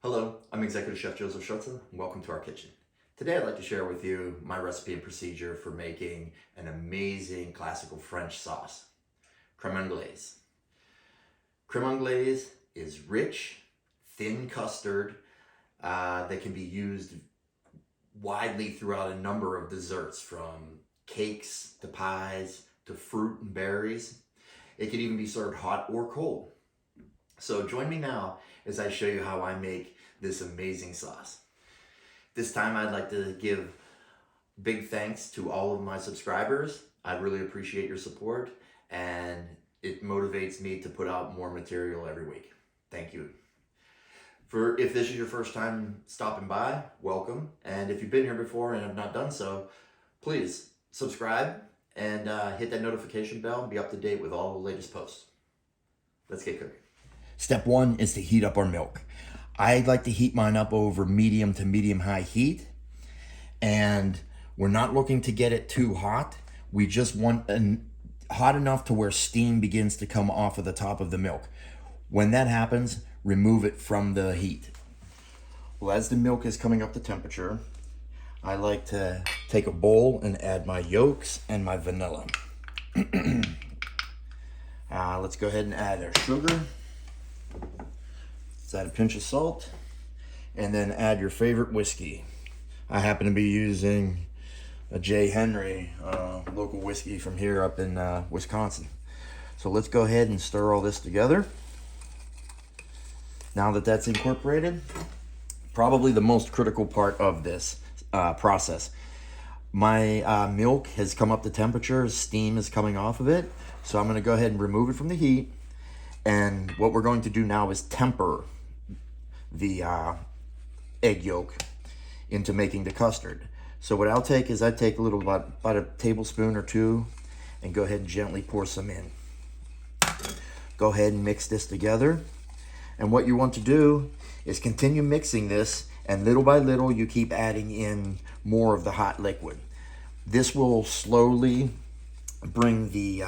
Hello, I'm Executive Chef Joseph Schutze, and welcome to our kitchen. Today I'd like to share with you my recipe and procedure for making an amazing classical French sauce, Crème Anglaise. Crème Anglaise is rich, thin custard that can be used widely throughout a number of desserts, from cakes to pies to fruit and berries. It can even be served hot or cold. So join me now as I show you how I make this amazing sauce. This time I'd like to give big thanks to all of my subscribers. I really appreciate your support, and it motivates me to put out more material every week. Thank you. If this is your first time stopping by, welcome. And if you've been here before and have not done so, please subscribe and hit that notification bell and be up to date with all the latest posts. Let's get cooking. Step one is to heat up our milk. I like to heat mine up over medium to medium high heat, and we're not looking to get it too hot. We just want hot enough to where steam begins to come off of the top of the milk. When that happens, remove it from the heat. Well, as the milk is coming up to temperature, I like to take a bowl and add my yolks and my vanilla. Let's go ahead and add our sugar. Let's add a pinch of salt, and then add your favorite whiskey. I happen to be using a J. Henry local whiskey from here up in Wisconsin. So let's go ahead and stir all this together. Now that that's incorporated, probably the most critical part of this process. My milk has come up to temperature, steam is coming off of it, so I'm going to go ahead and remove it from the heat. And what we're going to do now is temper the egg yolk into making the custard. So what I'll take is I take a little, about a tablespoon or two, and go ahead and gently pour some in. Go ahead and mix this together. And what you want to do is continue mixing this, and little by little you keep adding in more of the hot liquid. This will slowly bring the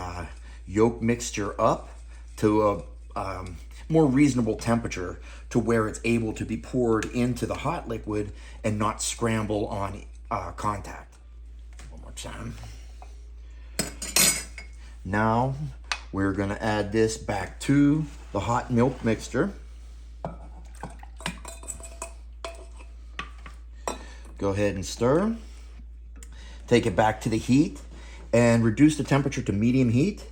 yolk mixture up to a more reasonable temperature, to where it's able to be poured into the hot liquid and not scramble on contact. One more time. Now we're going to add this back to the hot milk mixture. Go ahead and stir. Take it back to the heat and reduce the temperature to medium heat.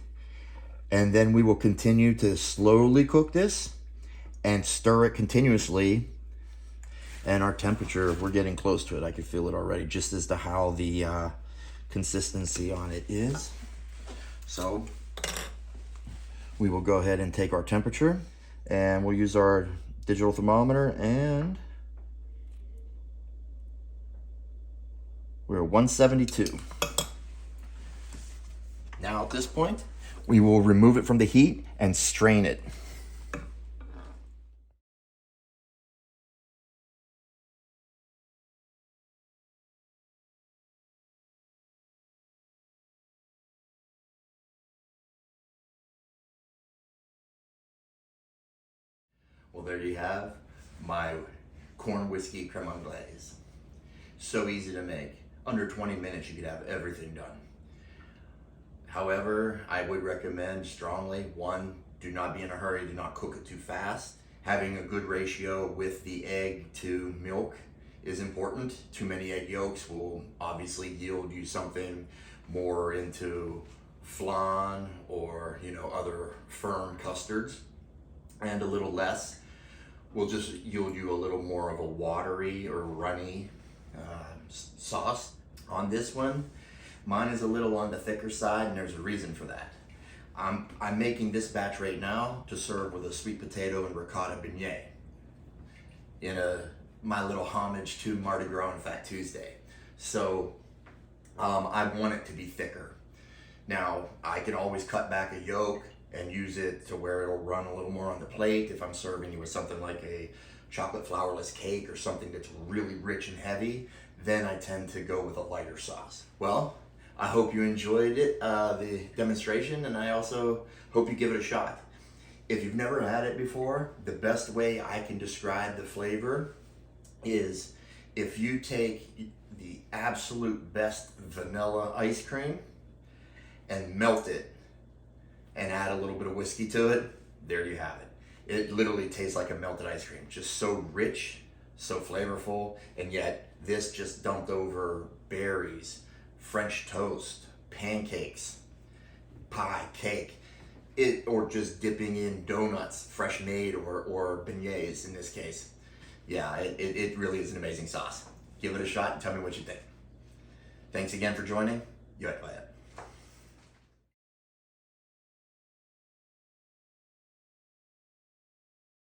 And then we will continue to slowly cook this and stir it continuously. And our temperature, we're getting close to it. I can feel it already, just as to how the consistency on it is. So we will go ahead and take our temperature, and we'll use our digital thermometer, and we're 172. Now at this point, we will remove it from the heat and strain it. Well, there you have my corn whiskey crème anglaise. So easy to make. Under 20 minutes you could have everything done. However, I would recommend strongly, one, do not be in a hurry, do not cook it too fast. Having a good ratio with the egg to milk is important. Too many egg yolks will obviously yield you something more into flan or other firm custards, and a little less will just yield you a little more of a watery or runny sauce. On this one, mine is a little on the thicker side, and there's a reason for that. I'm making this batch right now to serve with a sweet potato and ricotta beignet in my little homage to Mardi Gras and Fat Tuesday. So I want it to be thicker. Now, I can always cut back a yolk and use it to where it'll run a little more on the plate if I'm serving you with something like a chocolate flourless cake or something that's really rich and heavy. Then I tend to go with a lighter sauce. Well, I hope you enjoyed it, the demonstration, and I also hope you give it a shot. If you've never had it before, the best way I can describe the flavor is if you take the absolute best vanilla ice cream and melt it and add a little bit of whiskey to it, there you have it. It literally tastes like a melted ice cream. Just so rich, so flavorful, and yet this just dumped over berries, French toast, pancakes, pie, cake, or just dipping in donuts, fresh made, or beignets in this case. Yeah, it really is an amazing sauce. Give it a shot and tell me what you think. Thanks again for joining. Bye.